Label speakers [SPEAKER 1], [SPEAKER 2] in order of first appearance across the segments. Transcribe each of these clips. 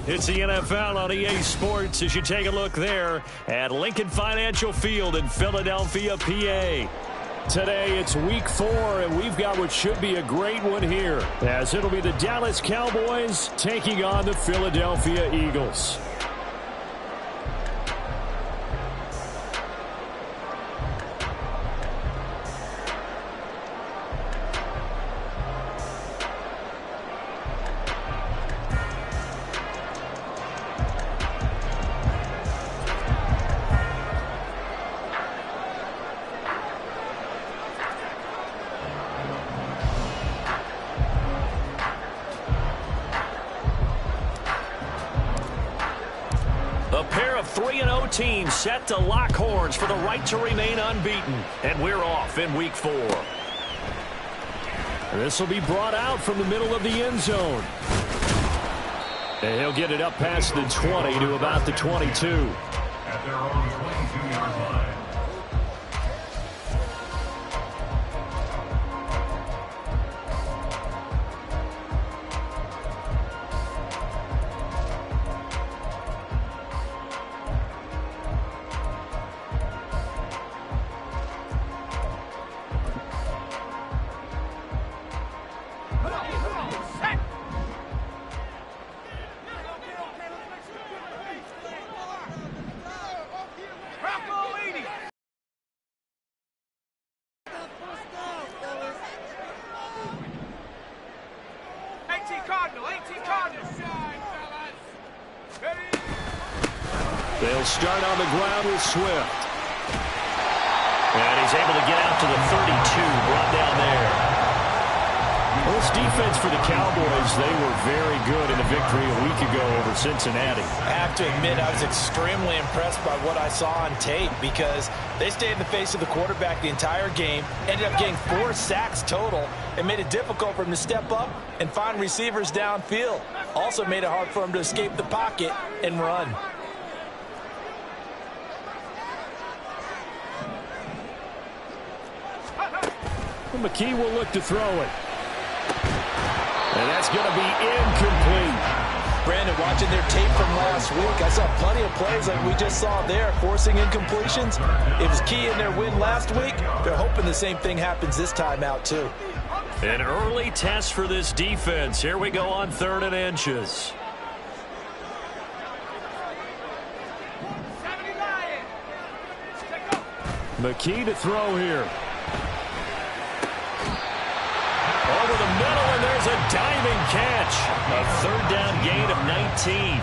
[SPEAKER 1] It's the NFL on EA Sports as you take a look there at Lincoln Financial Field in Philadelphia, PA. Today it's week 4, and we've got what should be a great one here, as it'll be the Dallas Cowboys taking on the Philadelphia Eagles. A pair of 3-0 teams set to lock horns for the right to remain unbeaten. And we're off in week 4. This will be brought out from the middle of the end zone. And he'll get it up past the 20 to about the 22.
[SPEAKER 2] At their own 22-yard line.
[SPEAKER 1] They'll start on the ground with Swift. And he's able to get out to the 32, brought down there. Well, this defense for the Cowboys, they were very good in the victory a week ago over Cincinnati.
[SPEAKER 3] I have to admit, I was extremely impressed by what I saw on tape because they stayed in the face of the quarterback the entire game, ended up getting 4 sacks total, and made it difficult for him to step up and find receivers downfield. Also made it hard for him to escape the pocket and run.
[SPEAKER 1] McKee will look to throw it. And that's going to be incomplete.
[SPEAKER 3] Brandon, watching their tape from last week, I saw plenty of plays like we just saw there, forcing incompletions. It was key in their win last week. They're hoping the same thing happens this time out, too.
[SPEAKER 1] An early test for this defense. Here we go on 3rd and inches. McKee to throw here. Over the middle, and there's a diving catch. A 3rd down gain of 19.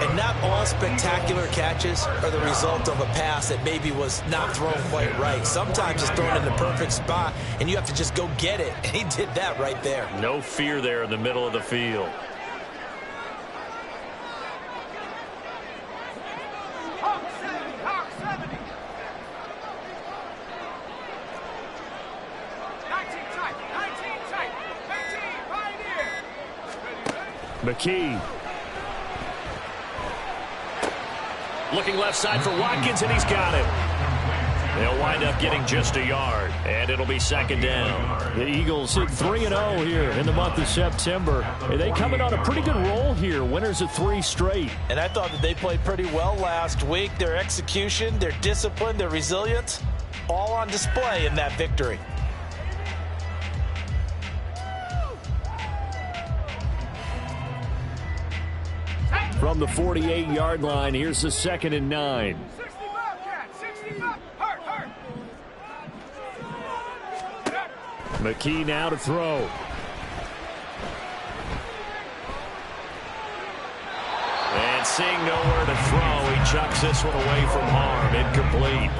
[SPEAKER 3] And not all spectacular catches are the result of a pass that maybe was not thrown quite right. Sometimes it's thrown in the perfect spot, and you have to just go get it. And he did that right there.
[SPEAKER 1] No fear there in the middle of the field. McKee. Looking left side for Watkins, and he's got it. They'll wind up getting just a yard, and it'll be 2nd down. The Eagles hit 3-0 here in the month of September. They coming on a pretty good roll here, winners of 3 straight.
[SPEAKER 3] And I thought that they played pretty well last week. Their execution, their discipline, their resilience, all on display in that victory.
[SPEAKER 1] From the 48-yard line, here's the 2nd and 9. McKee now to throw. And seeing nowhere to throw, he chucks this one away from harm. Incomplete.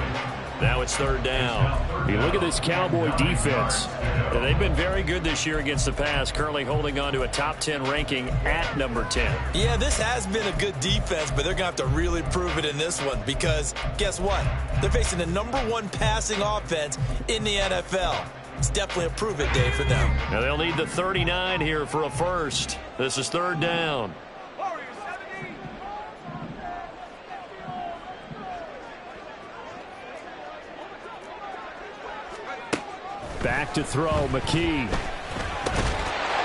[SPEAKER 1] Now it's 3rd down. You look at this Cowboy defense. They've been very good this year against the pass, currently holding on to a top 10 ranking at number 10.
[SPEAKER 3] Yeah, this has been a good defense, but they're going to have to really prove it in this one because guess what? They're facing the #1 passing offense in the NFL. It's definitely a prove-it day for them.
[SPEAKER 1] Now they'll need the 39 here for a first. This is 3rd down. Back to throw, McKee.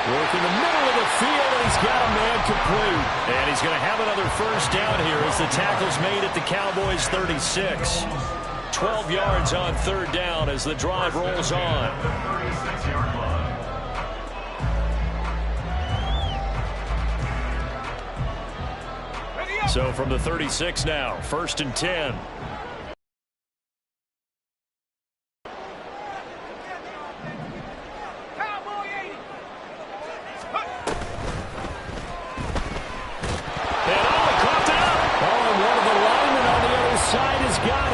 [SPEAKER 1] Work in the middle of the the field, and he's got a man complete. And he's going to have another first down here as the tackle's made at the Cowboys' 36. 12 yards on third down as the drive rolls on. So from the 36 now, 1st and 10.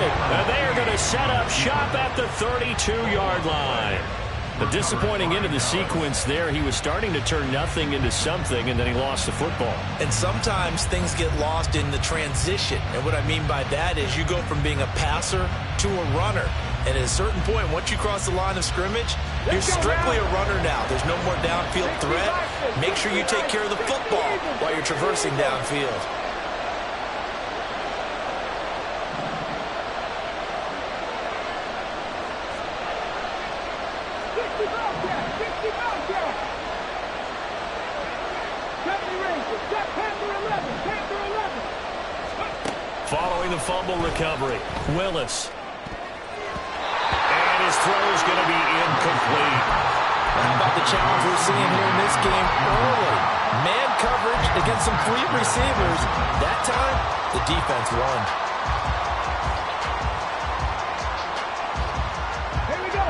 [SPEAKER 1] And they are going to set up shop at the 32-yard line. A disappointing end of the sequence there. He was starting to turn nothing into something, and then he lost the football.
[SPEAKER 3] And sometimes things get lost in the transition. And what I mean by that is you go from being a passer to a runner. And at a certain point, once you cross the line of scrimmage, you're strictly a runner now. There's no more downfield threat. Make sure you take care of the football while you're traversing downfield.
[SPEAKER 1] Following the fumble recovery, Willis. And his throw is going to be incomplete.
[SPEAKER 3] How about the challenge we're seeing here in this game early? Man coverage against some free receivers. That time, the defense won.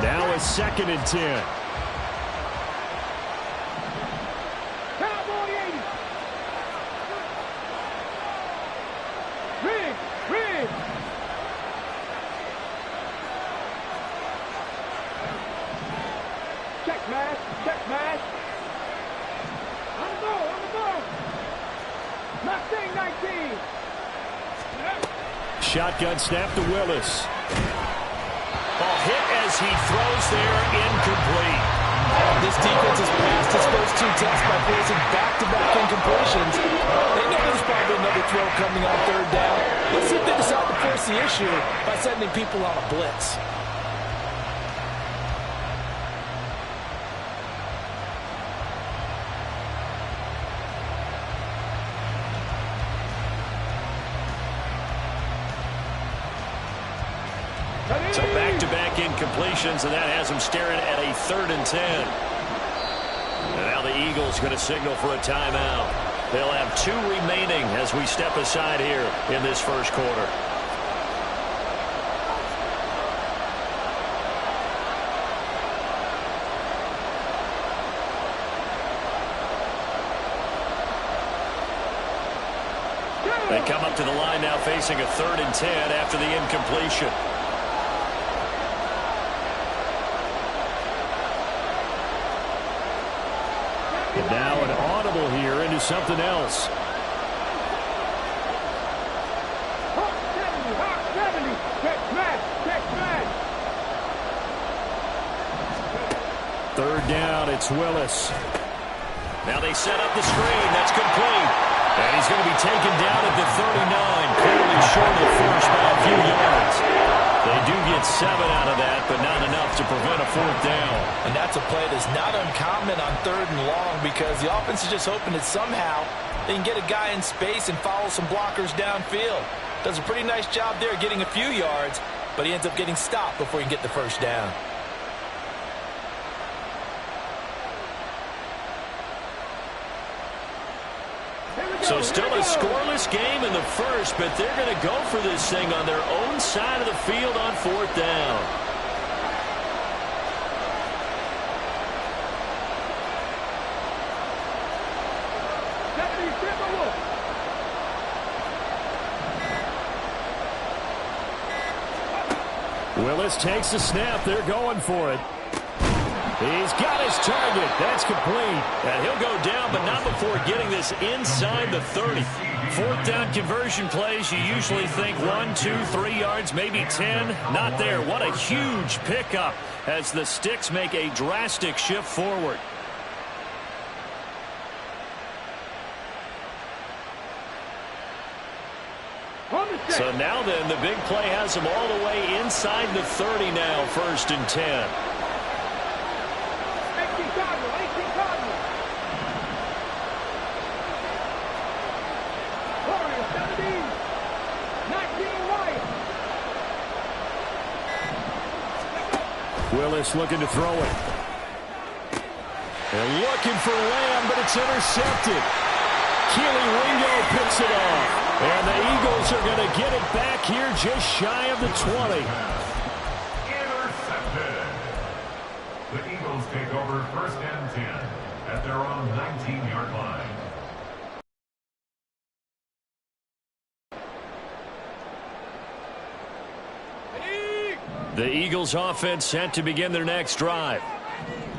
[SPEAKER 1] Now a 2nd and 10. Shotgun snap to Willis. Ball hit as he throws there, incomplete.
[SPEAKER 3] This defense has passed its first 2 tests by forcing back-to-back incompletions. They know there's probably another throw coming on 3rd down. Let's see if they decide to force the issue by sending people on a blitz.
[SPEAKER 1] So back-to-back incompletions, and that has him staring at a 3rd and 10. And now the Eagles going to signal for a timeout. They'll have 2 remaining as we step aside here in this first quarter. They come up to the line now facing a 3rd and 10 after the incompletion. And now an audible here into something else. Third down, it's Willis. Now they set up the screen. That's complete. And he's going to be taken down at the 39, clearly short of first by a few yards. They do get 7 out of that, but not enough to prevent a 4th down.
[SPEAKER 3] And that's a play that's not uncommon on 3rd and long because the offense is just hoping that somehow they can get a guy in space and follow some blockers downfield. Does a pretty nice job there getting a few yards, but he ends up getting stopped before he can get the first down.
[SPEAKER 1] So still a scoreless game in the first, but they're going to go for this thing on their own side of the field on 4th down. Willis takes the snap. They're going for it. He's got his target. That's complete. And he'll go down, but not before getting this inside the 30. 4th down conversion plays, you usually think 1, 2, 3 yards, maybe 10. Not there. What a huge pickup as the Sticks make a drastic shift forward. So now then, the big play has them all the way inside the 30 now, 1st and 10. Willis looking to throw it. They're looking for Lamb, but it's intercepted. Keely Ringo picks it off. And the Eagles are going to get it back here just shy of the 20.
[SPEAKER 2] Intercepted. The Eagles take over 1st and 10 at their own 19-yard line.
[SPEAKER 1] The Eagles offense set to begin their next drive.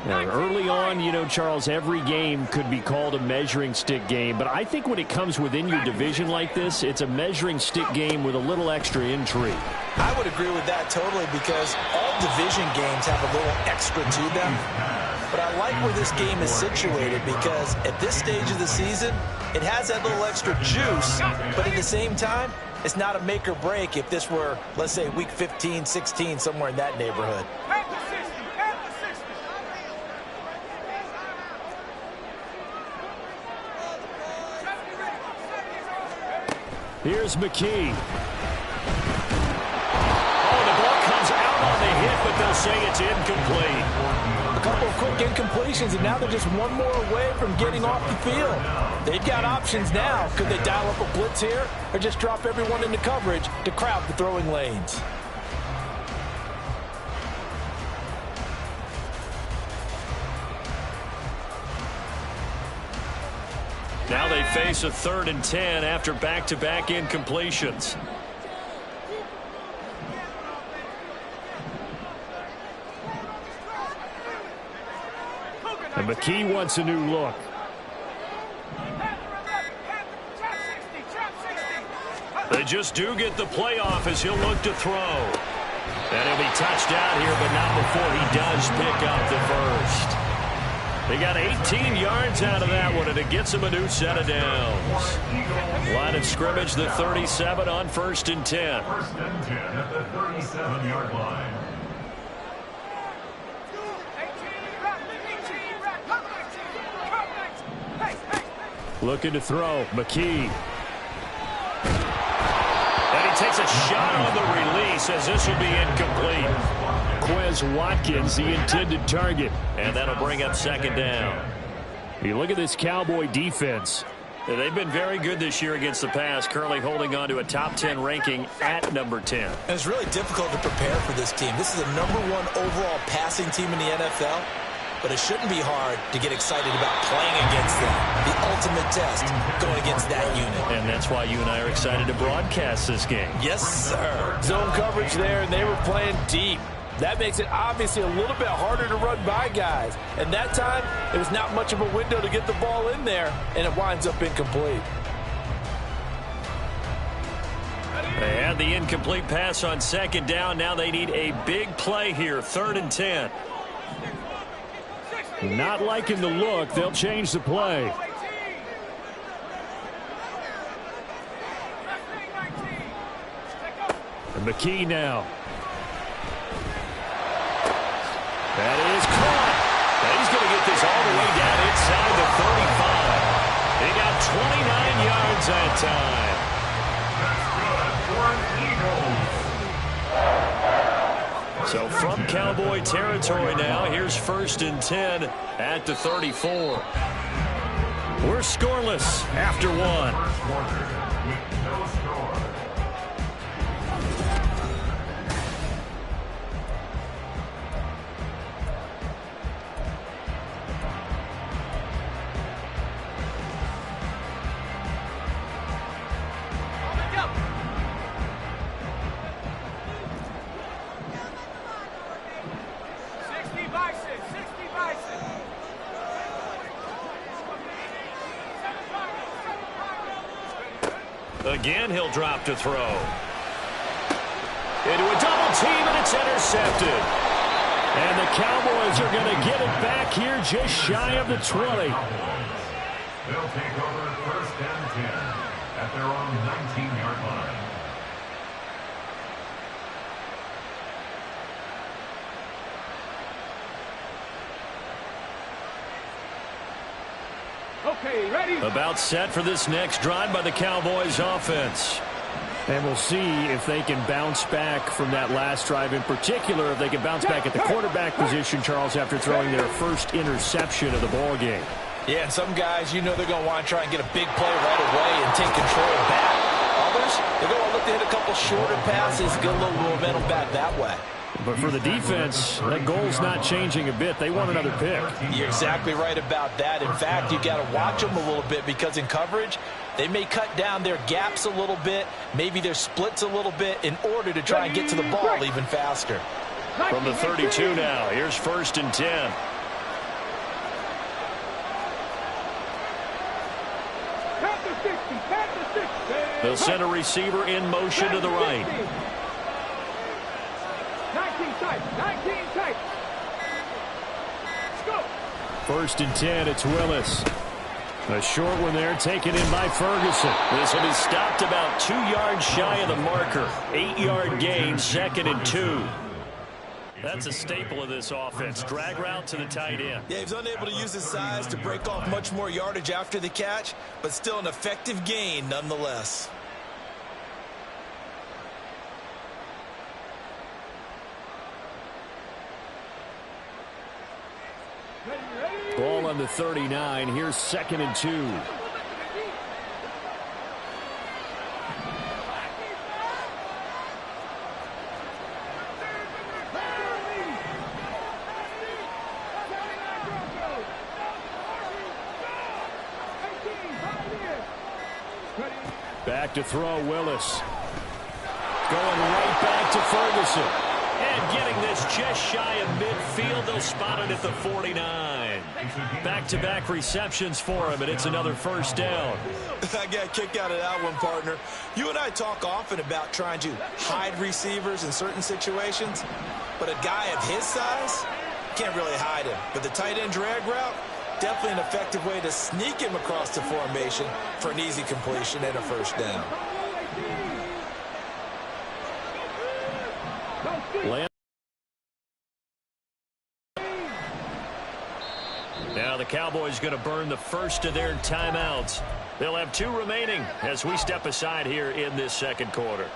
[SPEAKER 1] Now, early on, you know, Charles, every game could be called a measuring stick game, but I think when it comes within your division like this, it's a measuring stick game with a little extra intrigue.
[SPEAKER 3] I would agree with that totally, because all division games have a little extra to them. But I like where this game is situated, because at this stage of the season, it has that little extra juice, but at the same time, it's not a make or break if this were, let's say, week 15, 16, somewhere in that neighborhood.
[SPEAKER 1] Here's McKee. Oh, the ball comes out on the hit, but they'll say it's incomplete.
[SPEAKER 3] A couple of quick incompletions, and now they're just one more away from getting off the field. They've got options now. Could they dial up a blitz here, or just drop everyone into coverage to crowd the throwing lanes?
[SPEAKER 1] Now they face a 3rd and 10 after back-to-back incompletions. And McKee wants a new look. They just do get the playoff as he'll look to throw. And he'll be touched out here, but not before he does pick up the first. They got 18 yards out of that one, and it gets him a new set of downs. Line of scrimmage, the 37 on 1st and 10.
[SPEAKER 2] 1st and 10 at the 37-yard line.
[SPEAKER 1] Looking to throw, McKee. And he takes a shot on the release as this will be incomplete. Quez Watkins, the intended target. And that'll bring up 2nd down. You look at this Cowboy defense. They've been very good this year against the pass, currently holding on to a top 10 ranking at number 10.
[SPEAKER 3] And it's really difficult to prepare for this team. This is a #1 overall passing team in the NFL. But it shouldn't be hard to get excited about playing against them. The ultimate test going against that unit.
[SPEAKER 1] And that's why you and I are excited to broadcast this game.
[SPEAKER 3] Yes, sir. Zone coverage there, and they were playing deep. That makes it obviously a little bit harder to run by guys. And that time, it was not much of a window to get the ball in there, and it winds up incomplete.
[SPEAKER 1] They had the incomplete pass on 2nd down. Now they need a big play here, 3rd and 10. Not liking the look. They'll change the play. And McKee now. That is caught. And he's going to get this all the way down inside the 35. They got 29 yards that time. So from Cowboy territory now, here's 1st and 10 at the 34. We're scoreless after 1. Again, he'll drop to throw. Into a double team, and it's intercepted. And the Cowboys are going to get it back here just shy of the 20.
[SPEAKER 2] They'll take over 1st and 10 at their own 19-yard line.
[SPEAKER 1] Okay, ready? About set for this next drive by the Cowboys offense. And we'll see if they can bounce back from that last drive, in particular, if they can bounce back at the quarterback position, Charles, after throwing their first interception of the ball game.
[SPEAKER 3] Yeah, and some guys, you know they're going to want to try and get a big play right away and take control back. Others, they're going to look to hit a couple shorter passes, get a little momentum back that way.
[SPEAKER 1] But for the defense, that goal's not changing a bit. They want another pick.
[SPEAKER 3] You're exactly right about that. In fact, you got to watch them a little bit because in coverage, they may cut down their gaps a little bit, maybe their splits a little bit in order to try and get to the ball even faster.
[SPEAKER 1] From the 32 now, here's 1st and 10. They'll send a receiver in motion to the right.
[SPEAKER 4] 19 tight.
[SPEAKER 1] 1st and 10, it's Willis. A short one there, taken in by Ferguson. This one is stopped about 2 yards shy of the marker. 8-yard gain, 2nd and 2. That's a staple of this offense. Drag route to the tight end.
[SPEAKER 3] Yeah, he's unable to use his size to break off much more yardage after the catch, but still an effective gain nonetheless.
[SPEAKER 1] Ball on the 39. Here's 2nd and 2. Back to throw, Willis. Going right back to Ferguson. And getting this just shy of midfield. They'll spot it at the 49. Back-to-back receptions for him, and it's another 1st down.
[SPEAKER 3] I got a kick out of that one, partner. You and I talk often about trying to hide receivers in certain situations, but a guy of his size can't really hide him. But the tight end drag route, definitely an effective way to sneak him across the formation for an easy completion and a 1st down.
[SPEAKER 1] Now the Cowboys going to burn the first of their timeouts. They'll have 2 remaining as we step aside here in this 2nd quarter.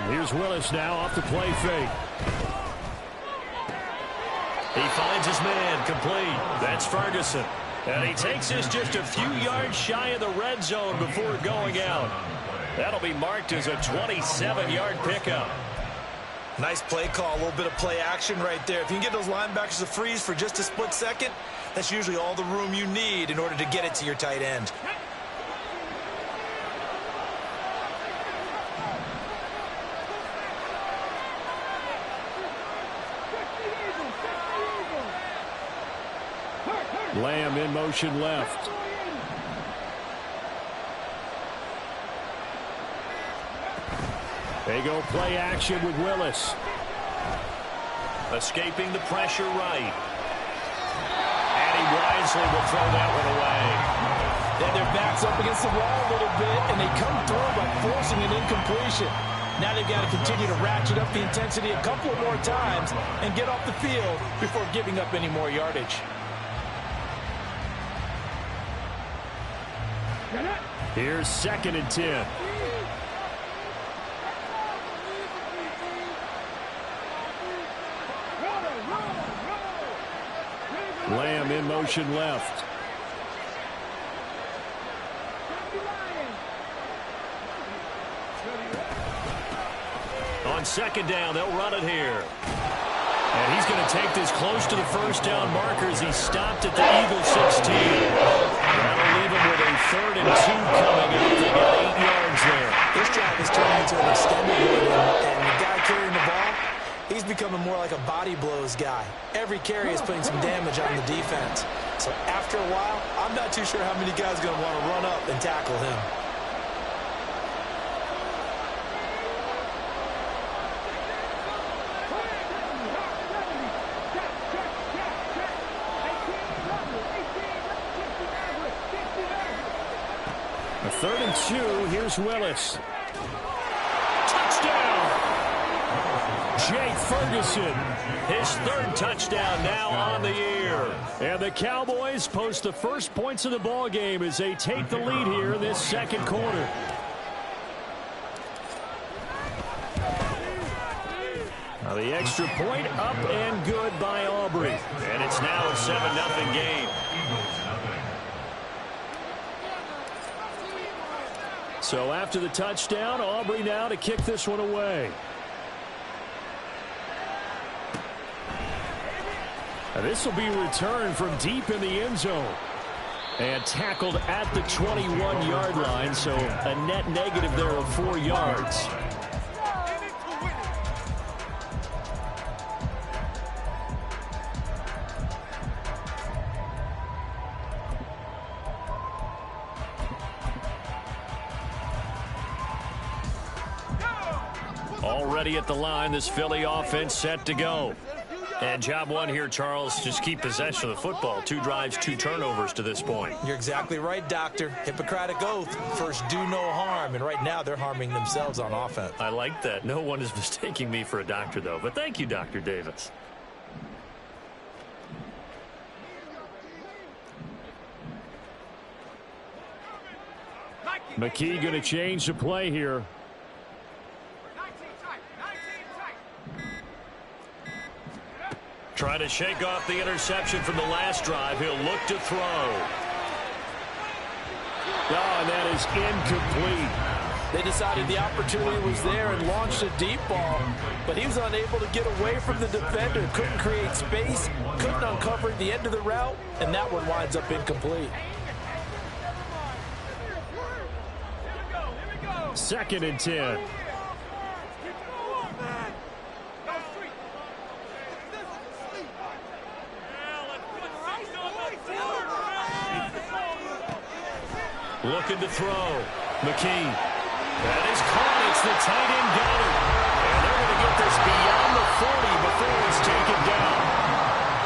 [SPEAKER 1] Here's Willis now off the play fake. He finds his man complete. That's Ferguson. And he takes this just a few yards shy of the red zone before going out. That'll be marked as a 27-yard pickup.
[SPEAKER 3] Nice play call, a little bit of play action right there. If you can get those linebackers to freeze for just a split second, that's usually all the room you need in order to get it to your tight end.
[SPEAKER 1] Lamb in motion left. They go play action with Willis. Escaping the pressure right. And he wisely will throw that one away.
[SPEAKER 3] Then their back's up against the wall a little bit, and they come through by forcing an incompletion. Now they've got to continue to ratchet up the intensity a couple more times and get off the field before giving up any more yardage.
[SPEAKER 1] Here's 2nd and 10. Lamb in motion left. On 2nd down, they'll run it here. And he's going to take this close to the 1st down marker as he stopped at the Eagle 16. That'll leave him with a 3rd and 2 coming up. They got 8 yards there.
[SPEAKER 3] This drive is turning into an extended one, and the guy carrying the ball, he's becoming more like a body blows guy. Every carry is putting some damage on the defense. So after a while, I'm not too sure how many guys are going to want to run up and tackle him.
[SPEAKER 1] 3rd and 2. Here's Willis. Touchdown! Jake Ferguson, his 3rd touchdown now on the year. And the Cowboys post the first points of the ball game as they take the lead here in this 2nd quarter. Now the extra point up and good by Aubrey. And it's now a 7-0 game. So after the touchdown, Aubrey now to kick this one away. Now this will be returned from deep in the end zone. And tackled at the 21-yard line, so a net negative there of 4 yards. Already at the line, this Philly offense set to go. And job one here, Charles, just keep possession of the football. 2 drives, 2 turnovers to this point.
[SPEAKER 3] You're exactly right, Doctor. Hippocratic oath. First, do no harm. And right now, they're harming themselves on offense.
[SPEAKER 1] I like that. No one is mistaking me for a doctor, though. But thank you, Dr. Davis. McKee going to change the play here. Trying to shake off the interception from the last drive. He'll look to throw. Oh, and that is incomplete.
[SPEAKER 3] They decided the opportunity was there and launched a deep ball, but he was unable to get away from the defender. Couldn't create space, couldn't uncover the end of the route, and that one winds up incomplete.
[SPEAKER 1] 2nd and 10. Looking to throw. McKee. That is caught. It's the tight end Goddard. And they're going to get this beyond the 40 before it's taken down.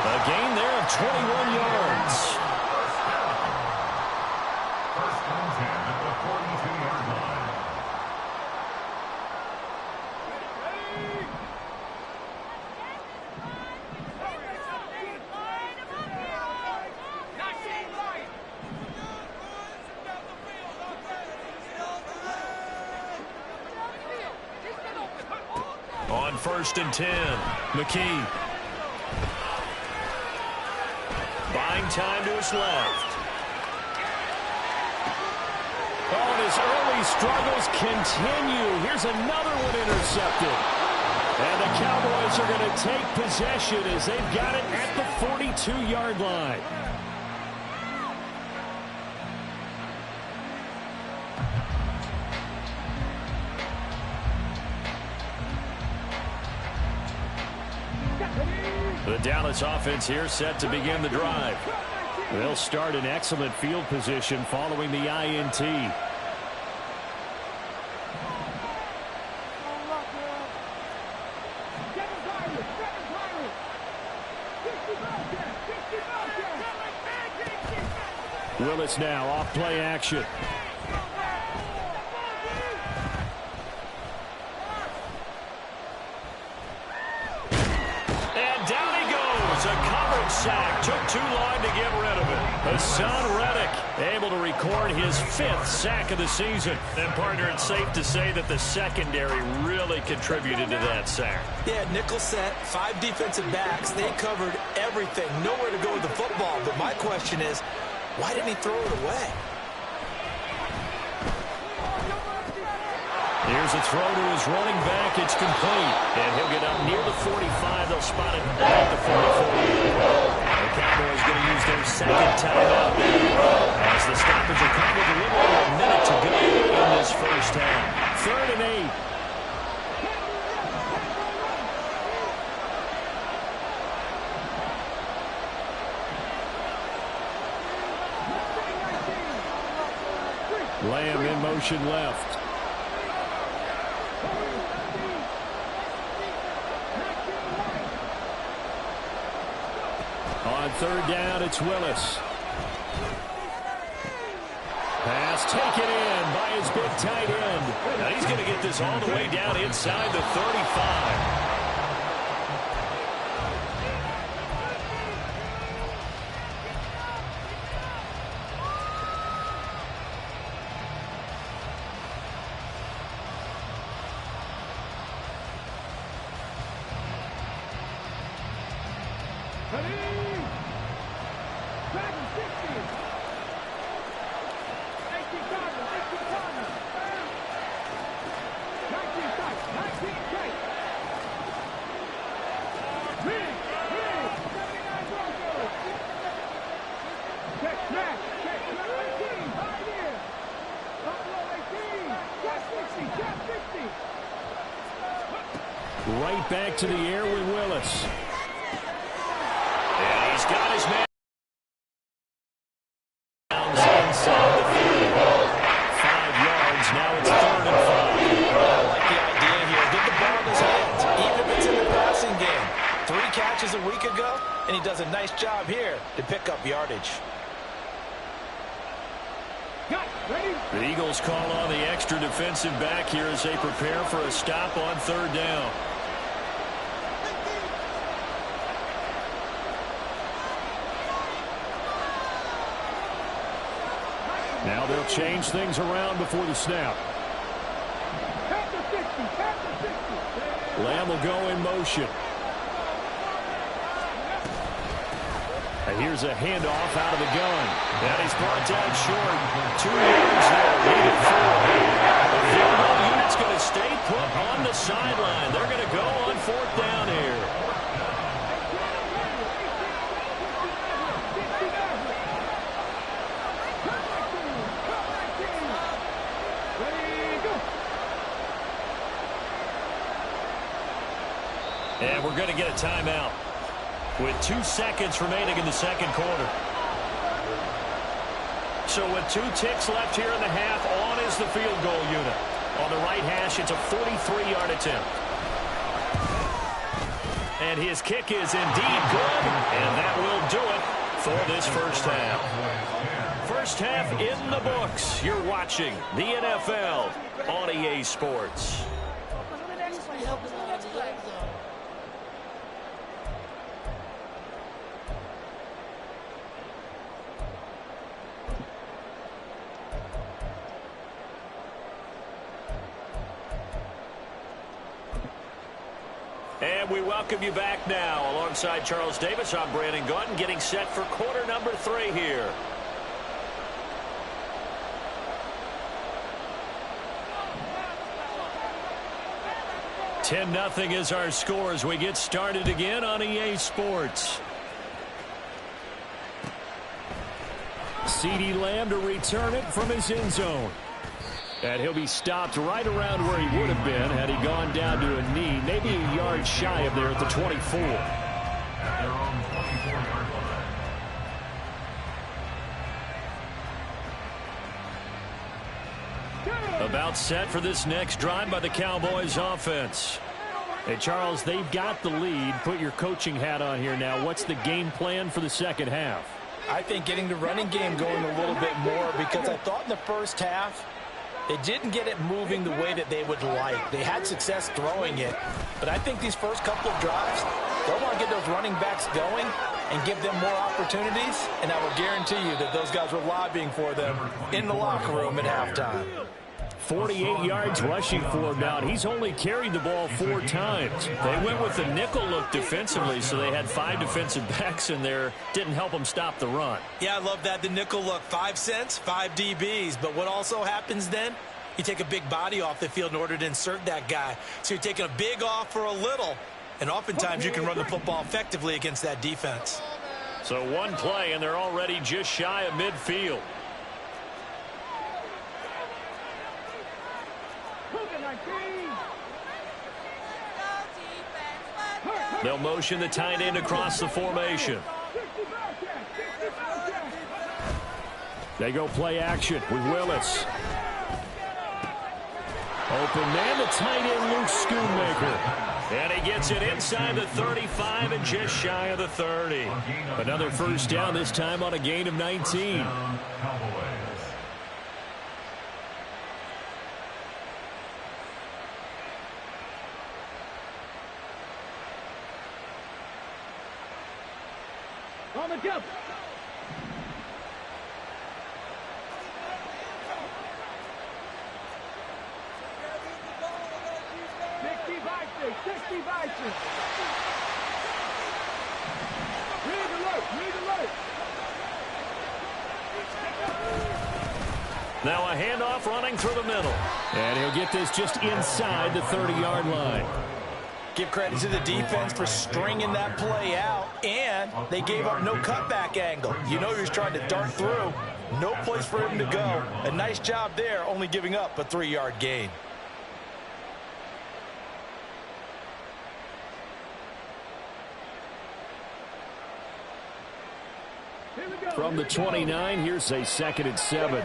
[SPEAKER 1] A gain there of 21 yards.
[SPEAKER 2] First and 10 at the 42-yard line.
[SPEAKER 1] On 1st and 10, McKee. Buying time to his left. Oh, and his early struggles continue. Here's another one intercepted. And the Cowboys are going to take possession as they've got it at the 42-yard line. The Dallas offense here set to begin the drive. They'll start in excellent field position following the INT. Willis now off play action. Sack. Took too long to get rid of it. Hassan Reddick able to record his 5th sack of the season. And, partner, it's safe to say that the secondary really contributed to that sack.
[SPEAKER 3] Yeah, nickel set, 5 defensive backs. They covered everything. Nowhere to go with the football. But my question is, why didn't he throw it away?
[SPEAKER 1] Here's a throw to his running back. It's complete. And he'll get up near the 45. They'll spot it at the 44. The Cowboys going to use their 2nd timeout as the stoppage will come with a little over a minute to go in this first half. 3rd and 8. Lamb in motion left. On 3rd down, it's Willis. Pass taken in by his big tight end. Now he's going to get this all the way down inside the 35. Right back to the air with Willis. And he's got his man inside the 30. 5 yards. Now it's 3rd and 5.
[SPEAKER 3] I like the idea here. Get the ball in his hands, even if it's in the passing game. 3 catches a week ago, and he does a nice job here to pick up yardage.
[SPEAKER 1] The Eagles call on the extra defensive back here as they prepare for a stop on 3rd down. Now they'll change things around before the snap. Lamb will go in motion. And here's a handoff out of the gun. And he's brought down short. 2 yards there. Needed 4. The field goal unit's going to stay put on the sideline. They're going to go on 4th down here. And we're going to get a timeout with 2 seconds remaining in the 2nd quarter. So with 2 ticks left here in the half, on is the field goal unit. On the right hash, it's a 43-yard attempt. And his kick is indeed good, and that will do it for this first half. First half in the books. You're watching the NFL on EA Sports. And we welcome you back now. Alongside Charles Davis, I'm Brandon Gaudin, getting set for quarter number 3 here. (10-0) is our score as we get started again on EA Sports. CeeDee Lamb to return it from his end zone. And he'll be stopped right around where he would have been had he gone down to a knee, maybe a yard shy of there at the 24.
[SPEAKER 2] At their own 24-yard line.
[SPEAKER 1] About set for this next drive by the Cowboys offense. Hey, Charles, they've got the lead. Put your coaching hat on here now. What's the game plan for the second half?
[SPEAKER 3] I think getting the running game going a little bit more, because I thought in the first half they didn't get it moving the way that they would like. They had success throwing it, but I think these first couple of drives, they'll want to get those running backs going and give them more opportunities, and I will guarantee you that those guys were lobbying for them in the locker room at halftime.
[SPEAKER 1] 48 yards rushing for him now. He's only carried the ball 4 times. They went with the nickel look defensively, so they had 5 defensive backs in there. Didn't help them stop the run.
[SPEAKER 3] Yeah, I love that, the nickel look. 5 cents, 5 DBs. But what also happens then? You take a big body off the field in order to insert that guy. So you're taking a big off for a little, and oftentimes you can run the football effectively against that defense.
[SPEAKER 1] So 1 play, and they're already just shy of midfield. They'll motion the tight end across the formation. They go play action with Willis. Open man, the tight end, Luke Schoonmaker. And he gets it inside the 35 and just shy of the 30. Another first down, this time on a gain of 19.
[SPEAKER 4] On the jump. 60 Vikings. Read alert.
[SPEAKER 1] Now a handoff running through the middle. And he'll get this just inside the 30-yard line.
[SPEAKER 3] Give credit to the defense for stringing that play out, and they gave up no cutback angle. You know he was trying to dart through. No place for him to go. A nice job there, only giving up a 3-yard gain.
[SPEAKER 1] From the 29, here's a 2nd and 7.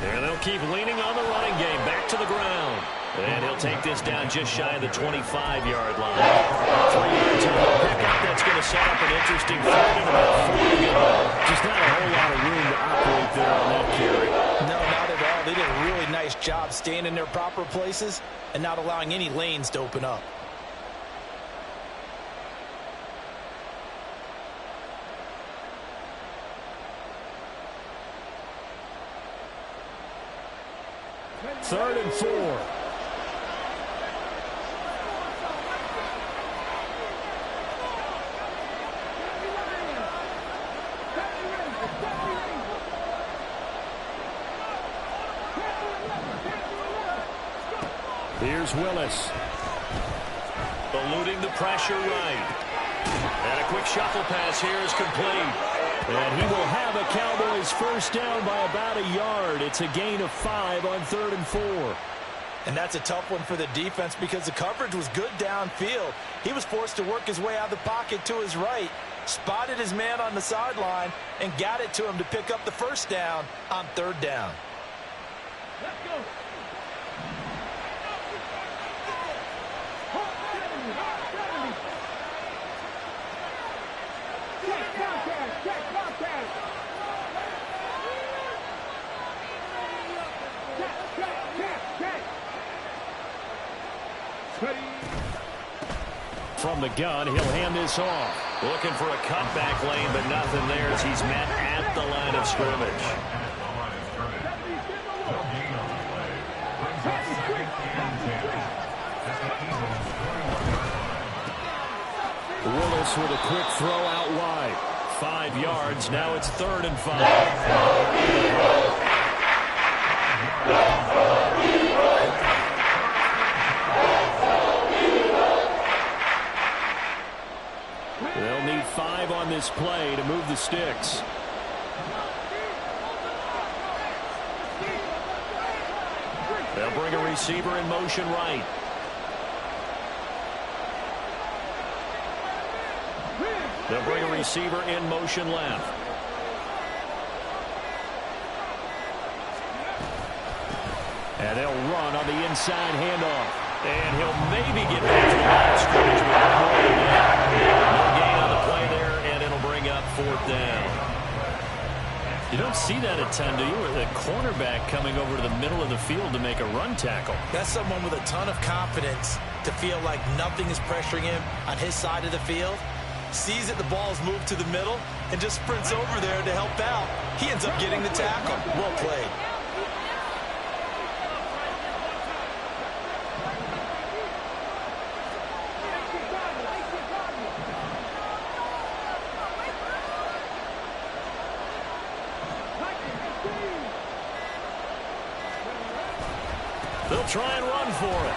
[SPEAKER 1] And they'll keep leaning on the running game. Back to the ground. And he'll take this down just shy of the 25-yard line. 3 yards of a pickup. That's going to set up an interesting 3rd and about 4 to go. Just not a whole lot of room to operate there on that carry.
[SPEAKER 3] No, not at all. They did a really nice job staying in their proper places and not allowing any lanes to open up.
[SPEAKER 1] Third and 4. Here's Willis. Eluding the pressure right. And a quick shuffle pass here is complete. And he will have a Cowboys first down by about a yard. It's a gain of 5 on 3rd and 4.
[SPEAKER 3] And that's a tough one for the defense because the coverage was good downfield. He was forced to work his way out of the pocket to his right, spotted his man on the sideline, and got it to him to pick up the first down on 3rd down.
[SPEAKER 4] Let's go.
[SPEAKER 1] From the gun, he'll hand this off. Looking for a cutback lane, but nothing there as he's met at the line of scrimmage. Willis with a quick throw out wide. 5 yards. Now it's 3rd and 5. They'll need 5 on this play to move the sticks. They'll bring a receiver in motion right. They'll bring a receiver in motion left. And they'll run on the inside handoff. And he'll maybe get back to the line of scrimmage with more than that. No gain on the play there, and it'll bring up 4th down. You don't see that a ton, do you? With a cornerback coming over to the middle of the field to make a run tackle.
[SPEAKER 3] That's someone with a ton of confidence to feel like nothing is pressuring him on his side of the field. Sees that the ball is moved to the middle and just sprints over there to help out. He ends up getting the tackle. Well played.
[SPEAKER 1] They'll try and run for it.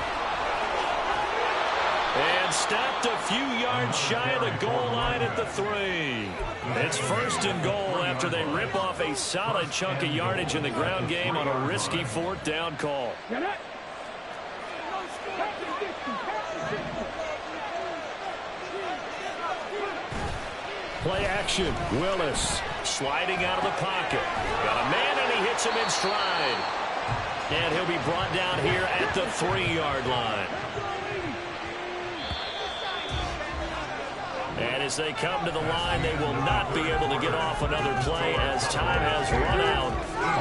[SPEAKER 1] And stopped a few yards shy of the goal line at the 3. It's 1st and goal after they rip off a solid chunk of yardage in the ground game on a risky 4th down call. Play action. Willis sliding out of the pocket. Got a man and he hits him in stride. And he'll be brought down here at the 3-yard line. And as they come to the line, they will not be able to get off another play as time has run out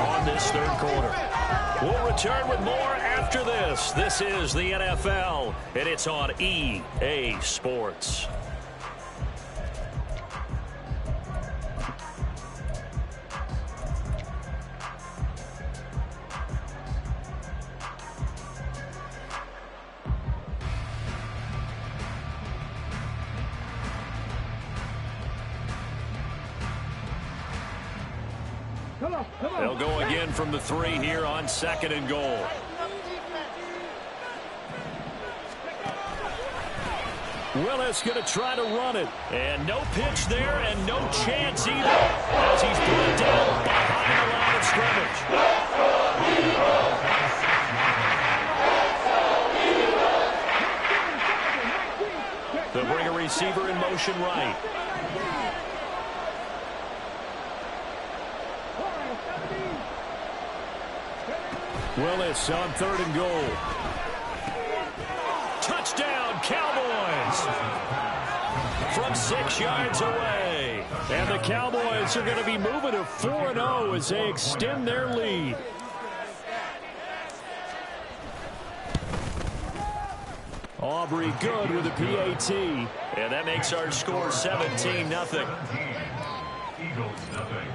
[SPEAKER 1] on this third quarter. We'll return with more after this. This is the NFL, and it's on EA Sports. They'll go again from the 3 here on 2nd and goal. Willis going to try to run it. And no pitch there and no chance either as he's brought down behind the line of scrimmage. They'll bring a receiver in motion right. Willis on 3rd and goal. Touchdown, Cowboys! From 6 yards away. And the Cowboys are going to be moving to 4-0 as they extend their lead. Aubrey good with a PAT. And that makes our score 17-0.
[SPEAKER 2] Eagles nothing.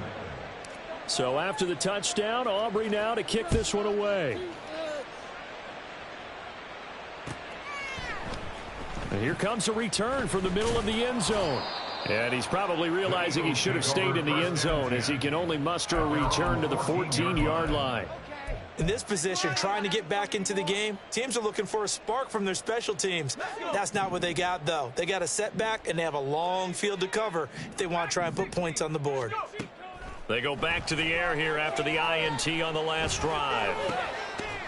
[SPEAKER 1] So after the touchdown, Aubrey now to kick this one away. And here comes a return from the middle of the end zone. And he's probably realizing he should have stayed in the end zone as he can only muster a return to the 14-yard line.
[SPEAKER 3] In this position, trying to get back into the game, teams are looking for a spark from their special teams. That's not what they got, though. They got a setback, and they have a long field to cover if they want to try and put points on the board.
[SPEAKER 1] They go back to the air here after the INT on the last drive.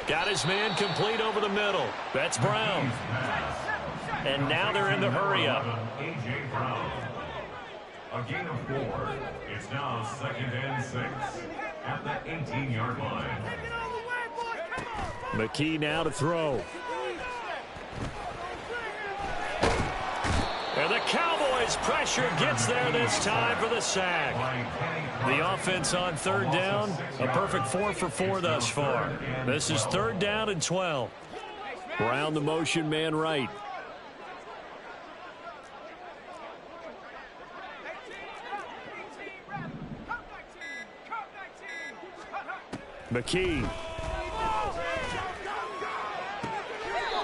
[SPEAKER 1] Got his man complete over the middle. That's Brown. And now they're in the hurry-up.
[SPEAKER 2] A.J. Brown. A gain of 4. It's now 2nd and 6 at the 18-yard line.
[SPEAKER 1] McKee now to throw. And the Cowboys pressure gets there this time for the sack. The offense on 3rd down, a perfect 4 for 4 thus far. This is 3rd down and 12. Brown the motion man right. McKee.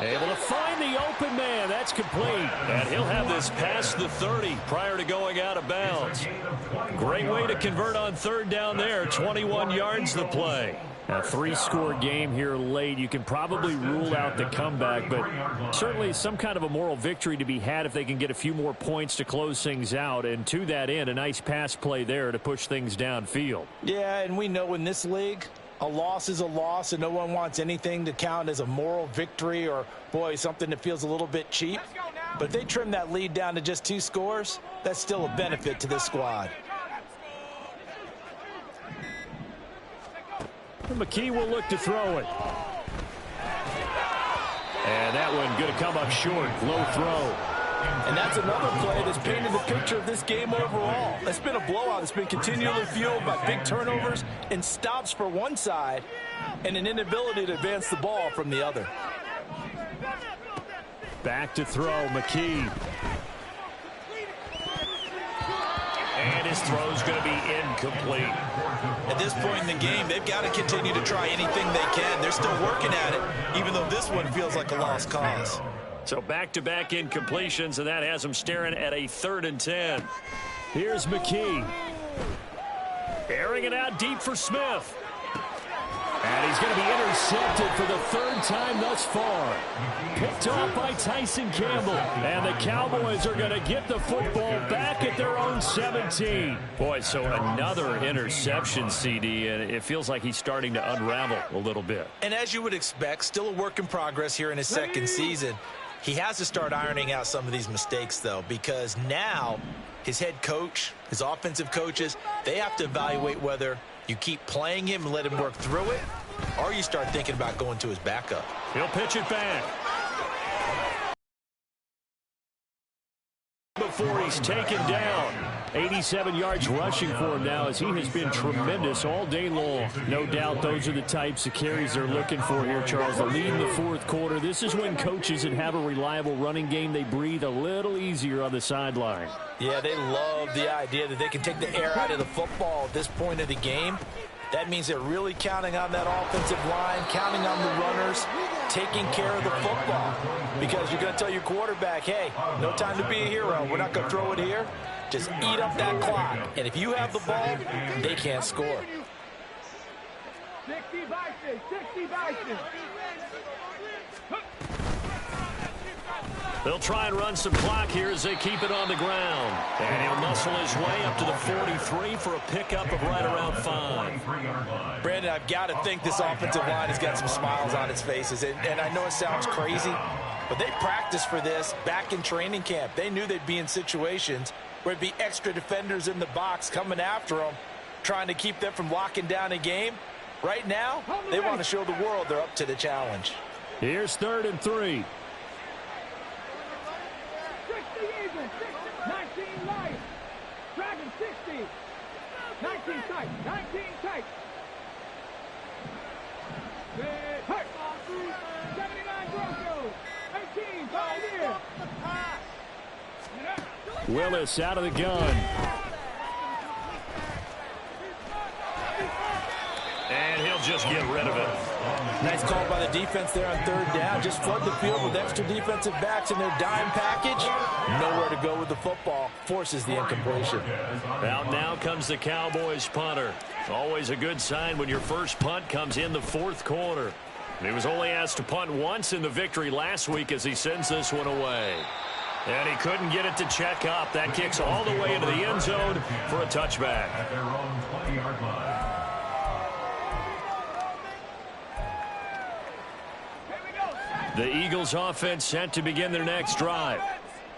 [SPEAKER 1] Able to find the open man. That's complete. And he'll have this past the 30 prior to going out of bounds. Great way to convert on 3rd down there. 21 yards the play. A 3-score game here late. You can probably rule out the comeback, but certainly some kind of a moral victory to be had if they can get a few more points to close things out. And to that end, a nice pass play there to push things downfield.
[SPEAKER 3] Yeah, and we know in this league, a loss is a loss, and no one wants anything to count as a moral victory or, boy, something that feels a little bit cheap. But if they trim that lead down to just 2 scores, that's still a benefit to this squad.
[SPEAKER 1] McKee will look to throw it. And that one going to come up short. Low throw.
[SPEAKER 3] And that's another play that's painted the picture of this game overall. It's been a blowout. It's been continually fueled by big turnovers and stops for one side and an inability to advance the ball from the other.
[SPEAKER 1] Back to throw, McKee. And his throw's going to be incomplete.
[SPEAKER 3] At this point in the game, they've got to continue to try anything they can. They're still working at it, even though this one feels like a lost cause.
[SPEAKER 1] So back-to-back incompletions, and that has them staring at a 3rd and 10. Here's McKee. Airing it out deep for Smith. And he's going to be intercepted for the 3rd time thus far. Picked off by Tyson Campbell. And the Cowboys are going to get the football back at their own 17. Boy, so another interception, CD, and it feels like he's starting to unravel a little bit.
[SPEAKER 3] And as you would expect, still a work in progress here in his 2nd season. He has to start ironing out some of these mistakes, though, because now his head coach, his offensive coaches, they have to evaluate whether you keep playing him and let him work through it, or you start thinking about going to his backup.
[SPEAKER 1] He'll pitch it back. before he's taken down. 87 yards rushing for him now as he has been tremendous all day long. No doubt those are the types of carries they're looking for here, Charles. The lead in the fourth quarter. This is when coaches that have a reliable running game, they breathe a little easier on the sideline.
[SPEAKER 3] Yeah, they love the idea that they can take the air out of the football at this point of the game. That means they're really counting on that offensive line, counting on the runners, taking care of the football. Because you're going to tell your quarterback, hey, no time to be a hero. We're not going to throw it here. Just eat up that clock. And if you have the ball, they can't score.
[SPEAKER 4] 60 Vikings, 60 Vikings.
[SPEAKER 1] They'll try and run some clock here as they keep it on the ground. And he'll muscle his way up to the 43 for a pickup of right around 5.
[SPEAKER 3] Brandon, I've got to think this offensive line has got some smiles on its faces. And I know it sounds crazy, but they practiced for this back in training camp. They knew they'd be in situations where it'd be extra defenders in the box coming after them, trying to keep them from locking down a game. Right now, they want to show the world they're up to the challenge.
[SPEAKER 1] Here's 3rd and 3.
[SPEAKER 4] 60 Eagles, 19 Lions. Dragon 60. 19 tight, 19 tight. 79 Broncos. 18, ball here.
[SPEAKER 1] Willis out of the gun. And he'll just get rid of it.
[SPEAKER 3] Nice call by the defense there on 3rd down. Just flood the field with extra defensive backs in their dime package. Nowhere to go with the football. Forces the incompletion.
[SPEAKER 1] Out now comes the Cowboys punter. Always a good sign when your first punt comes in the fourth quarter. He was only asked to punt once in the victory last week as he sends this one away. And he couldn't get it to check up. That kicks all the way into the end zone for a touchback.
[SPEAKER 2] At their own 20-yard line.
[SPEAKER 1] The Eagles offense set to begin their next drive.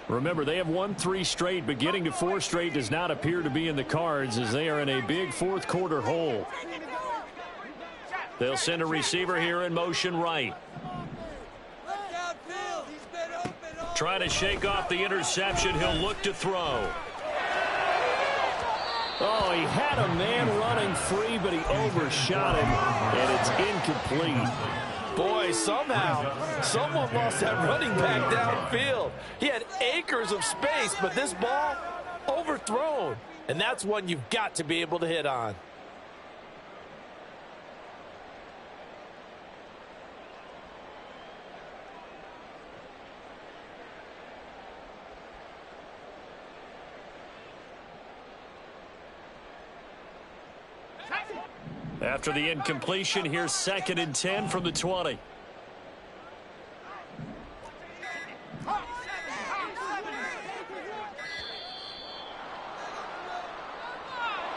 [SPEAKER 1] Remember, they have won 3 straight, but getting to 4 straight does not appear to be in the cards as they are in a big fourth quarter hole. They'll send a receiver here in motion right. Trying to shake off the interception. He'll look to throw. Oh, he had a man running free, but he overshot him, and it's incomplete.
[SPEAKER 3] Boy, somehow, someone lost that running back downfield. He had acres of space, but this ball overthrown. And that's one you've got to be able to hit on.
[SPEAKER 1] After the incompletion, here's 2nd and 10 from the 20.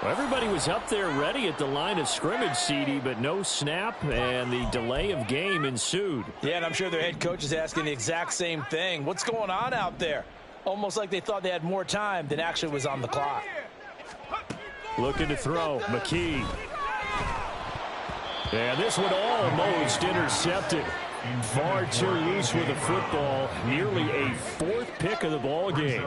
[SPEAKER 1] Well, everybody was up there ready at the line of scrimmage, CD, but no snap, and the delay of game ensued.
[SPEAKER 3] Yeah, and I'm sure their head coach is asking the exact same thing. What's going on out there? Almost like they thought they had more time than actually was on the clock.
[SPEAKER 1] Looking to throw, McKee. And this one almost intercepted. Far too loose with the football. Nearly a 4th pick of the ball game.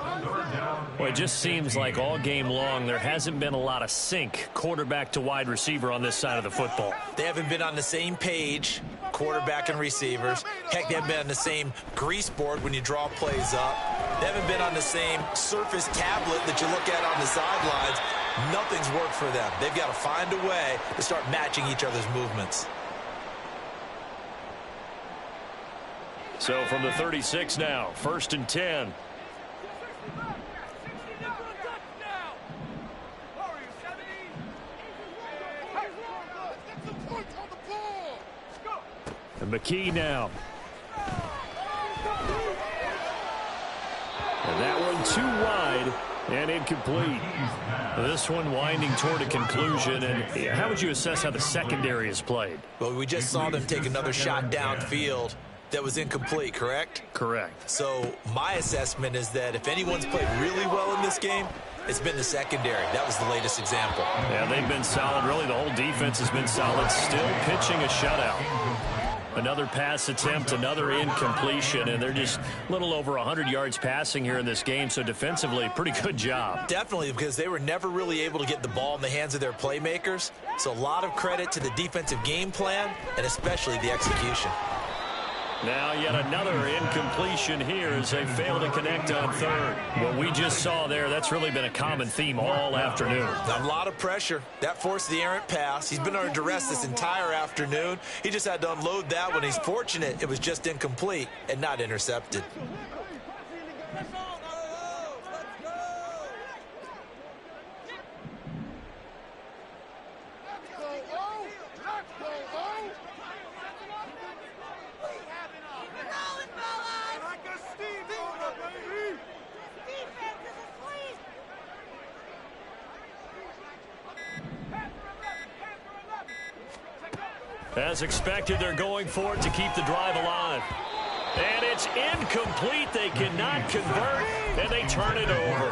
[SPEAKER 1] Well, it just seems like all game long there hasn't been a lot of sync quarterback to wide receiver on this side of the football.
[SPEAKER 3] They haven't been on the same page, quarterback and receivers. Heck, they haven't been on the same grease board when you draw plays up. They haven't been on the same surface tablet that you look at on the sidelines. Nothing's worked for them. They've got to find a way to start matching each other's movements.
[SPEAKER 1] So from the 36 now, 1st and 10. And McKee now. And that one too wide and incomplete. This one winding toward a conclusion. And how would you assess how the secondary has played?
[SPEAKER 3] Well, we just saw them take another shot downfield that was incomplete, correct?
[SPEAKER 1] Correct.
[SPEAKER 3] So my assessment is that if anyone's played really well in this game, it's been the secondary. That was the latest example.
[SPEAKER 1] Yeah, they've been solid. Really, the whole defense has been solid. Still pitching a shutout. Another pass attempt, another incompletion, and they're just a little over 100 yards passing here in this game, so defensively, pretty good job.
[SPEAKER 3] Definitely, because they were never really able to get the ball in the hands of their playmakers, so a lot of credit to the defensive game plan and especially the execution.
[SPEAKER 1] Now yet another incompletion here as they fail to connect on third. What we just saw there, that's really been a common theme all afternoon.
[SPEAKER 3] A lot of pressure. That forced the errant pass. He's been under duress this entire afternoon. He just had to unload that one. He's fortunate it was just incomplete and not intercepted.
[SPEAKER 1] As expected, they're going for it to keep the drive alive. And it's incomplete. They cannot convert, and they turn it over.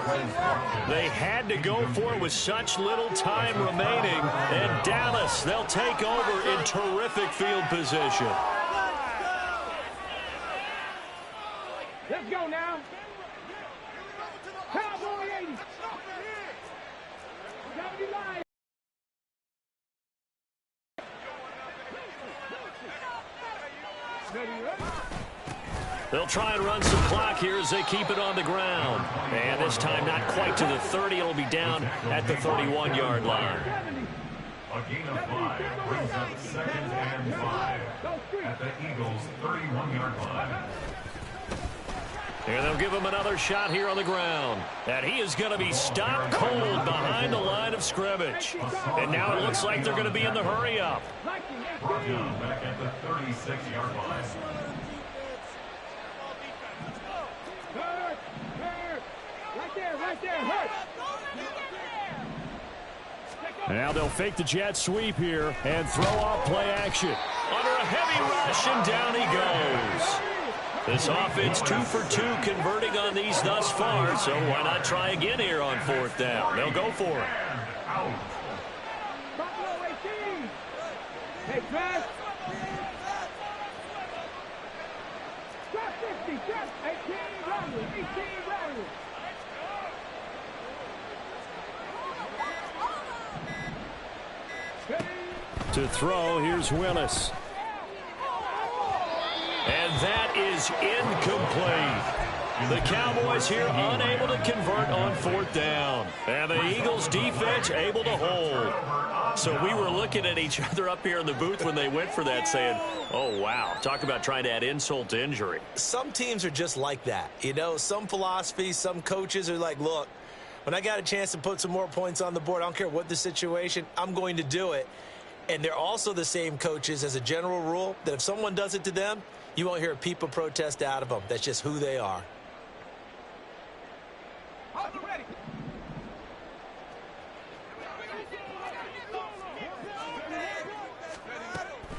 [SPEAKER 1] They had to go for it with such little time remaining. And Dallas, they'll take over in terrific field position.
[SPEAKER 4] Let's go now. Cowboy 80. 79.
[SPEAKER 1] They'll try and run some clock here as they keep it on the ground. And this time not quite to the 30. It'll be down at the 31-yard line.
[SPEAKER 2] A gain of 5 brings up 2nd and 5 at the Eagles' 31-yard line.
[SPEAKER 1] And they'll give him another shot here on the ground. And he is going to be stopped cold behind the line of scrimmage. And now it looks like they're going to be in the hurry-up.
[SPEAKER 2] Brought down back at the 36-yard line.
[SPEAKER 4] Right there, hurt.
[SPEAKER 1] Now they'll fake the jet sweep here and throw off play action. Under a heavy rush, and down he goes. This offense 2 for 2 converting on these thus far, so why not try again here on 4th down? They'll go for it.
[SPEAKER 4] Buffalo 18. Hey, Trash. Drop 50, drop 18, Riley, 18, Riley.
[SPEAKER 1] To throw, here's Willis. And that is incomplete. The Cowboys here unable to convert on 4th down. And the Eagles defense able to hold. So we were looking at each other up here in the booth when they went for that saying, oh, wow, talk about trying to add insult to injury.
[SPEAKER 3] Some teams are just like that. You know, some philosophies, some coaches are like, look, when I got a chance to put some more points on the board, I don't care what the situation, I'm going to do it. And they're also the same coaches as a general rule that if someone does it to them, you won't hear a peep of protest out of them. That's just who they are.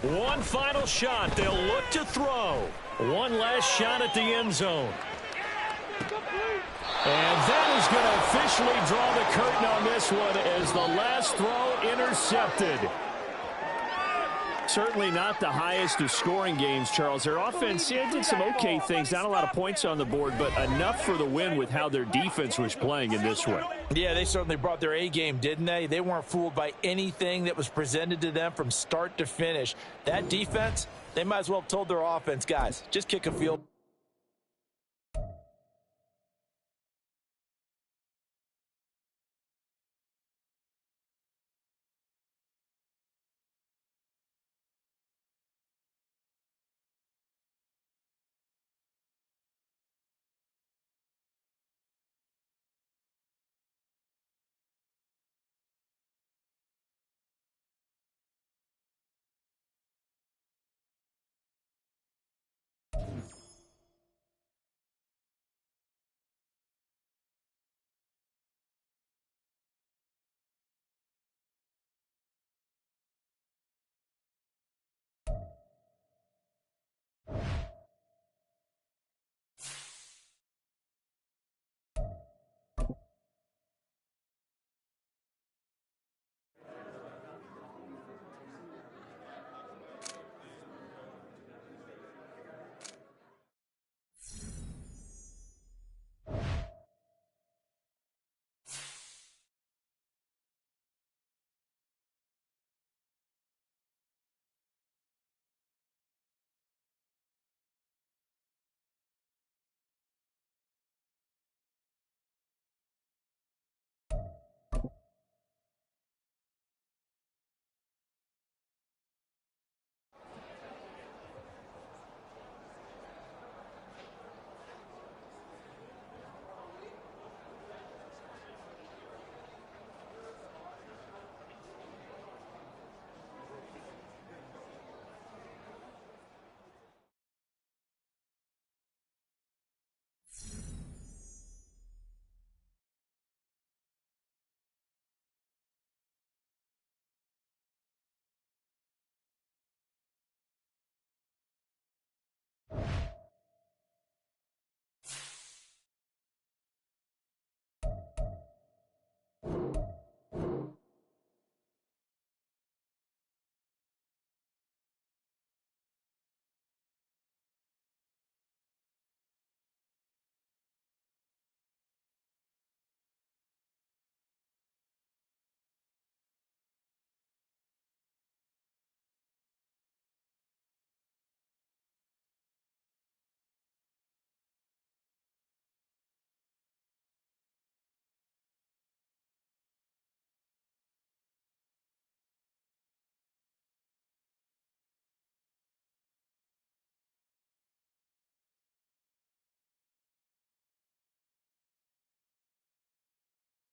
[SPEAKER 1] One final shot. They'll look to throw. One last shot at the end zone. And that is going to officially draw the curtain on this one as the last throw intercepted. Certainly not the highest of scoring games, Charles. Their offense did some okay things. Not a lot of points on the board, but enough for the win with how their defense was playing in this one.
[SPEAKER 3] Yeah, they certainly brought their A game, didn't they? They weren't fooled by anything that was presented to them from start to finish. That defense, they might as well have told their offense, guys, just kick a field.